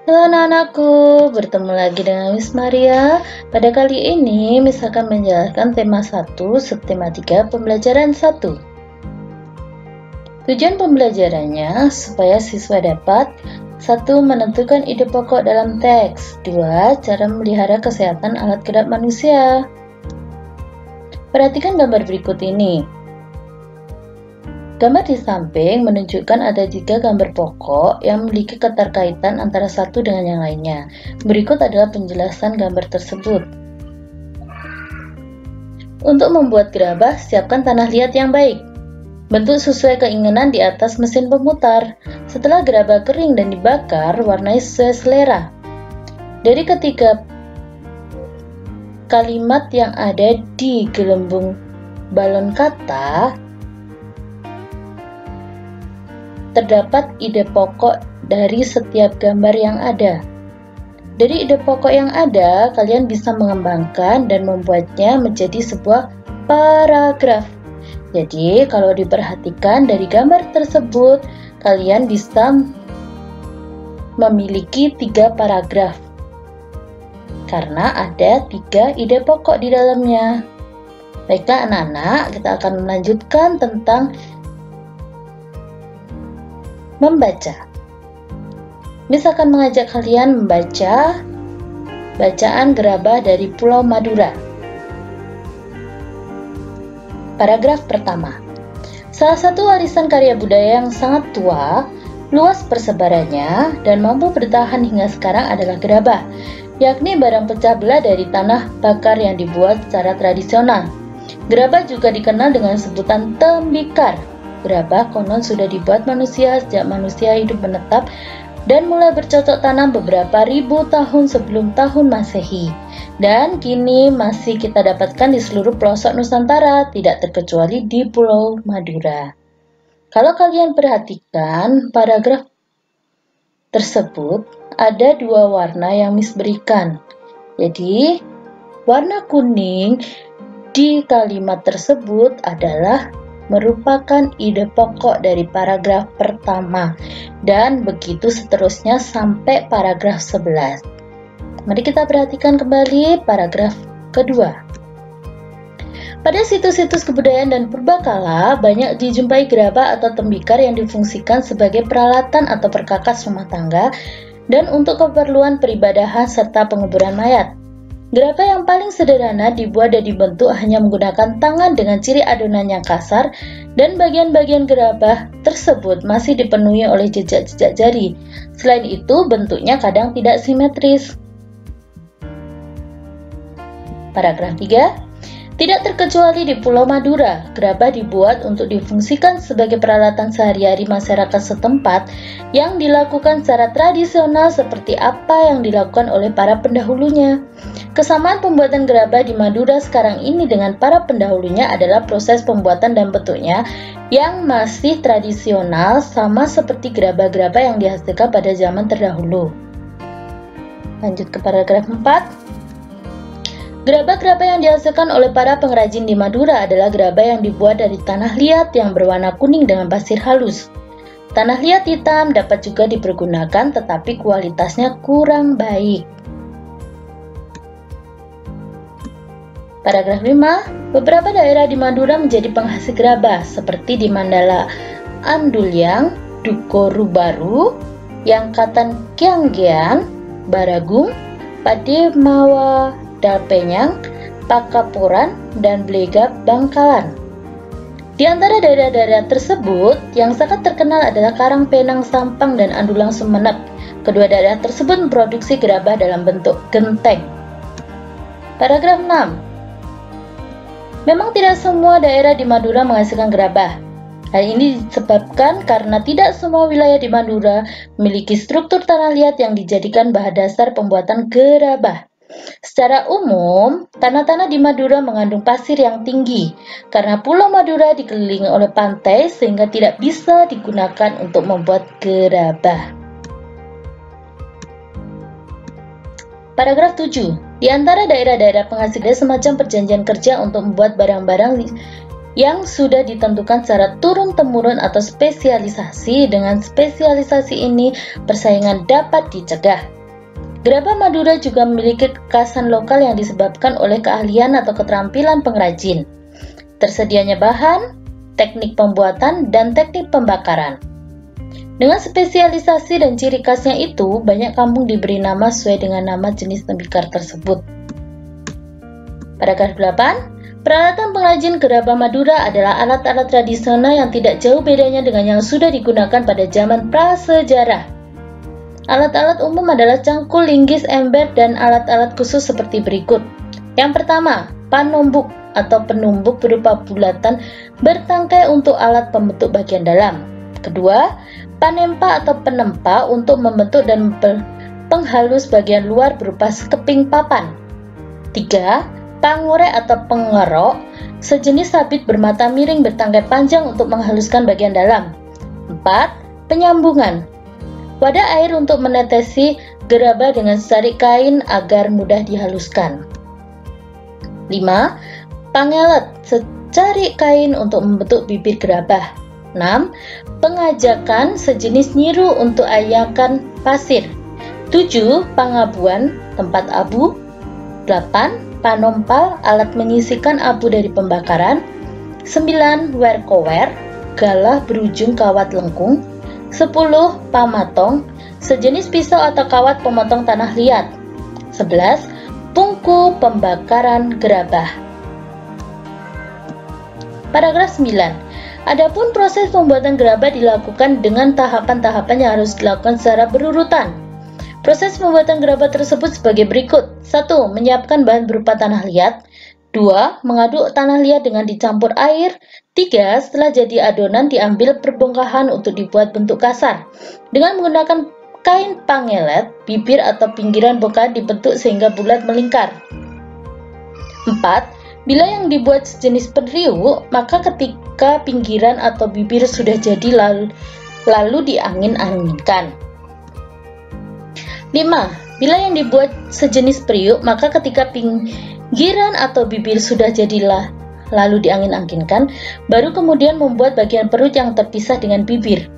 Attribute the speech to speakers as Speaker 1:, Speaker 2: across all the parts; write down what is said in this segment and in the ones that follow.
Speaker 1: Halo anak-anakku, bertemu lagi dengan Miss Maria. Pada kali ini Miss akan menjelaskan tema 1, subtema 3, pembelajaran 1. Tujuan pembelajarannya supaya siswa dapat 1. Menentukan ide pokok dalam teks. 2. Cara memelihara kesehatan alat gerak manusia. Perhatikan gambar berikut ini. Gambar di samping menunjukkan ada 3 gambar pokok yang memiliki keterkaitan antara satu dengan yang lainnya. Berikut adalah penjelasan gambar tersebut. Untuk membuat gerabah, siapkan tanah liat yang baik. Bentuk sesuai keinginan di atas mesin pemutar. Setelah gerabah kering dan dibakar, warnai sesuai selera. Dari ketiga kalimat yang ada di gelembung balon kata, terdapat ide pokok dari setiap gambar yang ada. Dari ide pokok yang ada, kalian bisa mengembangkan dan membuatnya menjadi sebuah paragraf. Jadi, kalau diperhatikan dari gambar tersebut, kalian bisa memiliki 3 paragraf. Karena ada 3 ide pokok di dalamnya. Baiklah anak-anak, kita akan melanjutkan tentang membaca. Miss akan mengajak kalian membaca bacaan gerabah dari Pulau Madura. Paragraf pertama. Salah satu warisan karya budaya yang sangat tua, luas persebarannya, dan mampu bertahan hingga sekarang adalah gerabah, yakni barang pecah belah dari tanah bakar yang dibuat secara tradisional. Gerabah juga dikenal dengan sebutan tembikar. Gerabah konon sudah dibuat manusia sejak manusia hidup menetap dan mulai bercocok tanam beberapa ribu tahun sebelum tahun Masehi. Dan kini masih kita dapatkan di seluruh pelosok Nusantara, tidak terkecuali di Pulau Madura. Kalau kalian perhatikan, paragraf tersebut ada 2 warna yang Miss berikan. Jadi, warna kuning di kalimat tersebut adalah merupakan ide pokok dari paragraf pertama, dan begitu seterusnya sampai paragraf 11. Mari kita perhatikan kembali paragraf kedua. Pada situs-situs kebudayaan dan purbakala banyak dijumpai gerabah atau tembikar yang difungsikan sebagai peralatan atau perkakas rumah tangga dan untuk keperluan peribadahan serta penguburan mayat. Gerabah yang paling sederhana dibuat dan dibentuk hanya menggunakan tangan dengan ciri adonan yang kasar, dan bagian-bagian gerabah tersebut masih dipenuhi oleh jejak-jejak jari. Selain itu, bentuknya kadang tidak simetris. Paragraf 3. Tidak terkecuali di Pulau Madura, gerabah dibuat untuk difungsikan sebagai peralatan sehari-hari masyarakat setempat yang dilakukan secara tradisional seperti apa yang dilakukan oleh para pendahulunya. Kesamaan pembuatan gerabah di Madura sekarang ini dengan para pendahulunya adalah proses pembuatan dan bentuknya yang masih tradisional, sama seperti gerabah-gerabah yang dihasilkan pada zaman terdahulu. Lanjut ke paragraf 4. Gerabah-gerabah yang dihasilkan oleh para pengrajin di Madura adalah gerabah yang dibuat dari tanah liat yang berwarna kuning dengan pasir halus. Tanah liat hitam dapat juga dipergunakan, tetapi kualitasnya kurang baik. Paragraf 5. Beberapa daerah di Madura menjadi penghasil gerabah, seperti di Mandala Andulyang, Duko Rubaru, Yangkatan Kyanggean, Baragung, Pademawa Dalpenyang, Pakapuran, dan Blegap Bangkalan. Di antara daerah-daerah tersebut, yang sangat terkenal adalah Karangpenang, Sampang, dan Andulang Sumenep. Kedua daerah tersebut memproduksi gerabah dalam bentuk genteng. Paragraf 6. Memang tidak semua daerah di Madura menghasilkan gerabah. Hal ini disebabkan karena tidak semua wilayah di Madura memiliki struktur tanah liat yang dijadikan bahan dasar pembuatan gerabah. Secara umum, tanah-tanah di Madura mengandung pasir yang tinggi. Karena Pulau Madura dikelilingi oleh pantai sehingga tidak bisa digunakan untuk membuat gerabah. Paragraf 7. Di antara daerah-daerah penghasil ada semacam perjanjian kerja untuk membuat barang-barang yang sudah ditentukan secara turun-temurun atau spesialisasi. Dengan spesialisasi ini, persaingan dapat dicegah. Gerabah Madura juga memiliki kekhasan lokal yang disebabkan oleh keahlian atau keterampilan pengrajin, tersedianya bahan, teknik pembuatan, dan teknik pembakaran. Dengan spesialisasi dan ciri khasnya itu, banyak kampung diberi nama sesuai dengan nama jenis tembikar tersebut. Paragraf 8. Peralatan pengrajin gerabah Madura adalah alat-alat tradisional yang tidak jauh bedanya dengan yang sudah digunakan pada zaman prasejarah. Alat-alat umum adalah cangkul, linggis, ember, dan alat-alat khusus seperti berikut. Yang pertama, panombuk atau penumbuk berupa bulatan bertangkai untuk alat pembentuk bagian dalam. Kedua, panempa atau penempa untuk membentuk dan penghalus bagian luar berupa sekeping papan. Tiga, pangorek atau pengerok, sejenis sabit bermata miring bertangkai panjang untuk menghaluskan bagian dalam. 4. Penyambungan, wadah air untuk menetesi gerabah dengan secari kain agar mudah dihaluskan. 5. Pangelet, secari kain untuk membentuk bibir gerabah. 6. Pengajakan, sejenis nyiru untuk ayakan pasir. 7. Pangabuan, tempat abu. 8. Panompal, alat menyisikan abu dari pembakaran. 9. Werkower, galah berujung kawat lengkung. 10. Pamatong, sejenis pisau atau kawat pemotong tanah liat. 11. Tungku pembakaran gerabah. Paragraf 9. Adapun proses pembuatan gerabah dilakukan dengan tahapan-tahapan yang harus dilakukan secara berurutan. Proses pembuatan gerabah tersebut sebagai berikut. 1. Menyiapkan bahan berupa tanah liat. 2. Mengaduk tanah liat dengan dicampur air. 3. Setelah jadi adonan diambil perbongkahan untuk dibuat bentuk kasar. Dengan menggunakan kain pangelet, bibir atau pinggiran bongkahan dibentuk sehingga bulat melingkar. 4. Bila yang dibuat sejenis periuk, maka ketika pinggiran atau bibir sudah jadi lalu diangin-anginkan. 5. Bila yang dibuat sejenis periuk, maka ketika pinggiran atau bibir sudah jadilah lalu diangin-anginkan, baru kemudian membuat bagian perut yang terpisah dengan bibir.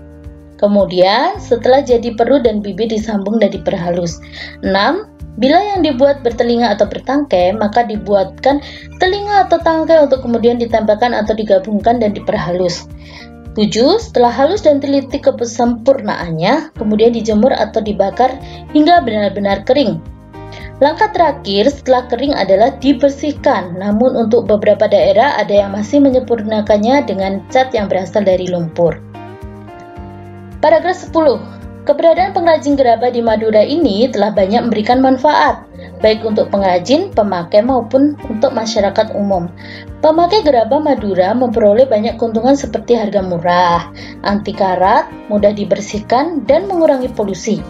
Speaker 1: Kemudian, setelah jadi perut dan bibir disambung dan diperhalus. 6. Bila yang dibuat bertelinga atau bertangkai, maka dibuatkan telinga atau tangkai untuk kemudian ditempelkan atau digabungkan dan diperhalus. 7. Setelah halus dan teliti kesempurnaannya, kemudian dijemur atau dibakar hingga benar-benar kering. Langkah terakhir setelah kering adalah dibersihkan, namun untuk beberapa daerah ada yang masih menyempurnakannya dengan cat yang berasal dari lumpur. Paragraf 10. Keberadaan pengrajin gerabah di Madura ini telah banyak memberikan manfaat, baik untuk pengrajin, pemakai maupun untuk masyarakat umum. Pemakai gerabah Madura memperoleh banyak keuntungan seperti harga murah, anti karat, mudah dibersihkan, dan mengurangi polusi.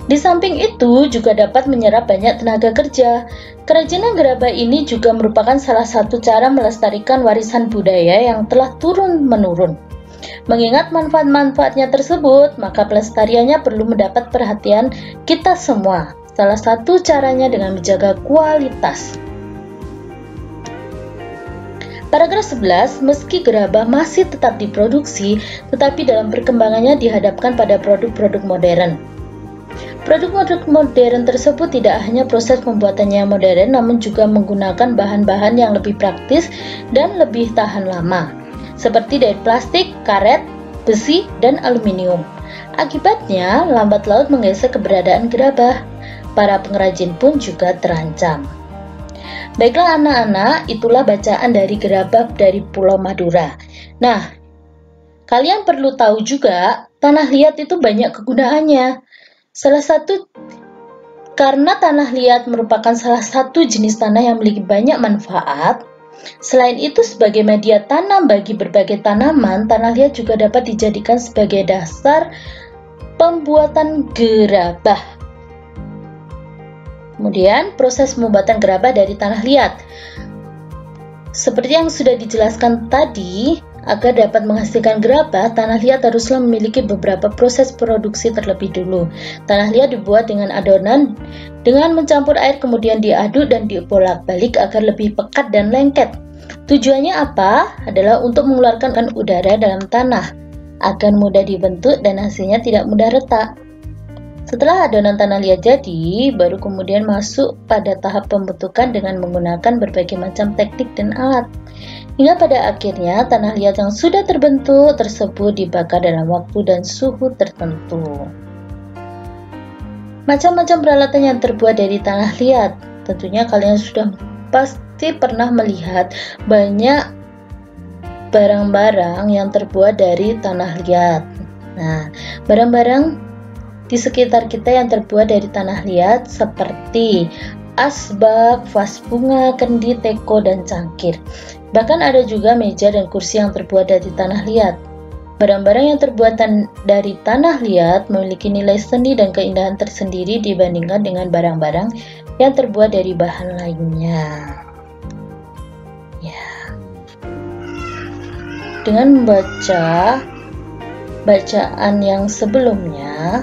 Speaker 1: Di samping itu juga dapat menyerap banyak tenaga kerja. Kerajinan gerabah ini juga merupakan salah satu cara melestarikan warisan budaya yang telah turun-menurun. Mengingat manfaat-manfaatnya tersebut, maka pelestariannya perlu mendapat perhatian kita semua. Salah satu caranya dengan menjaga kualitas. Paragraf 11, meski gerabah masih tetap diproduksi, tetapi dalam perkembangannya dihadapkan pada produk-produk modern. Produk-produk modern tersebut tidak hanya proses pembuatannya yang modern, namun juga menggunakan bahan-bahan yang lebih praktis dan lebih tahan lama, seperti dari plastik, karet, besi, dan aluminium. Akibatnya, lambat laut menggeser keberadaan gerabah. Para pengrajin pun juga terancam. Baiklah anak-anak, itulah bacaan dari gerabah dari Pulau Madura. Nah, kalian perlu tahu juga, tanah liat itu banyak kegunaannya. Salah satu karena tanah liat merupakan salah satu jenis tanah yang memiliki banyak manfaat. Selain itu, sebagai media tanam bagi berbagai tanaman, tanah liat juga dapat dijadikan sebagai dasar pembuatan gerabah. Kemudian, proses pembuatan gerabah dari tanah liat. Seperti yang sudah dijelaskan tadi, agar dapat menghasilkan gerabah, tanah liat haruslah memiliki beberapa proses produksi terlebih dulu. Tanah liat dibuat dengan adonan dengan mencampur air kemudian diaduk dan dibolak-balik agar lebih pekat dan lengket. Tujuannya apa? Adalah untuk mengeluarkan udara dalam tanah agar mudah dibentuk dan hasilnya tidak mudah retak. Setelah adonan tanah liat jadi, baru kemudian masuk pada tahap pembentukan dengan menggunakan berbagai macam teknik dan alat. Hingga pada akhirnya tanah liat yang sudah terbentuk tersebut dibakar dalam waktu dan suhu tertentu. Macam-macam peralatan yang terbuat dari tanah liat. Tentunya kalian sudah pasti pernah melihat banyak barang-barang yang terbuat dari tanah liat. Nah, barang-barang di sekitar kita yang terbuat dari tanah liat seperti asbak, vas bunga, kendi, teko, dan cangkir. Bahkan ada juga meja dan kursi yang terbuat dari tanah liat. Barang-barang yang terbuat dari tanah liat memiliki nilai seni dan keindahan tersendiri dibandingkan dengan barang-barang yang terbuat dari bahan lainnya. Ya. Dengan membaca bacaan yang sebelumnya,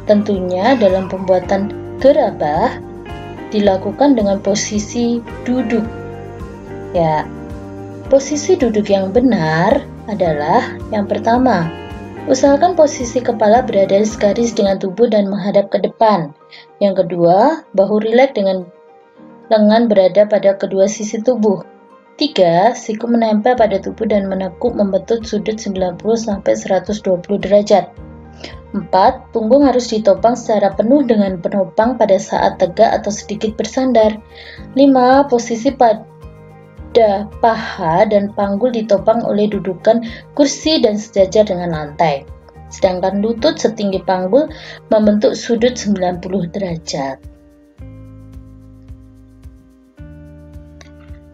Speaker 1: tentunya dalam pembuatan gerabah dilakukan dengan posisi duduk. Ya, posisi duduk yang benar adalah yang pertama, usahakan posisi kepala berada segaris dengan tubuh dan menghadap ke depan. Yang kedua, bahu rileks dengan lengan berada pada kedua sisi tubuh. 3. Siku menempel pada tubuh dan menekuk membentuk sudut 90-120 derajat. 4. Punggung harus ditopang secara penuh dengan penopang pada saat tegak atau sedikit bersandar. 5. Posisi pada paha dan panggul ditopang oleh dudukan kursi dan sejajar dengan lantai. Sedangkan lutut setinggi panggul membentuk sudut 90 derajat.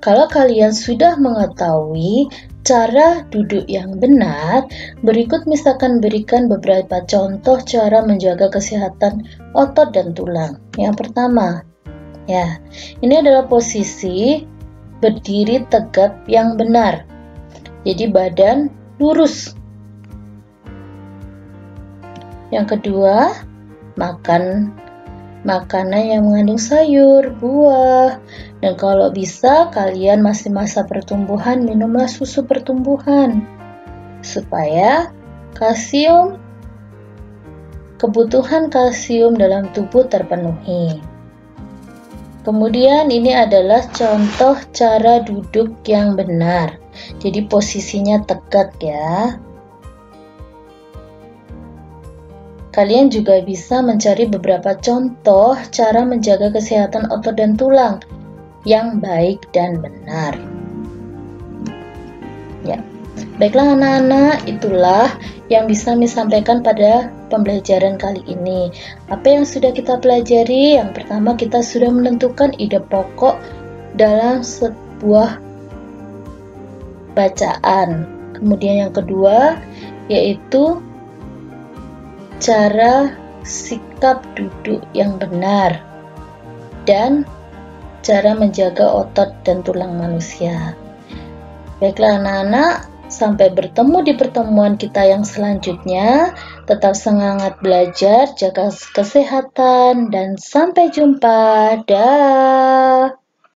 Speaker 1: Kalau kalian sudah mengetahui cara duduk yang benar, berikut misalkan berikan beberapa contoh cara menjaga kesehatan otot dan tulang. Yang pertama, ya, ini adalah posisi berdiri tegap yang benar. Jadi badan lurus. Yang kedua, makan makanan yang mengandung sayur, buah, dan kalau bisa kalian masih masa pertumbuhan, minumlah susu pertumbuhan supaya kebutuhan kalsium dalam tubuh terpenuhi. Kemudian ini adalah contoh cara duduk yang benar. Jadi posisinya tegak ya. Kalian juga bisa mencari beberapa contoh cara menjaga kesehatan otot dan tulang yang baik dan benar. Ya, baiklah anak-anak, itulah yang bisa kami sampaikan pada pembelajaran kali ini. Apa yang sudah kita pelajari? Yang pertama, kita sudah menentukan ide pokok dalam sebuah bacaan. Kemudian yang kedua, yaitu cara sikap duduk yang benar dan cara menjaga otot dan tulang manusia. Baiklah anak-anak, sampai bertemu di pertemuan kita yang selanjutnya. Tetap semangat belajar, jaga kesehatan, dan sampai jumpa. Dah.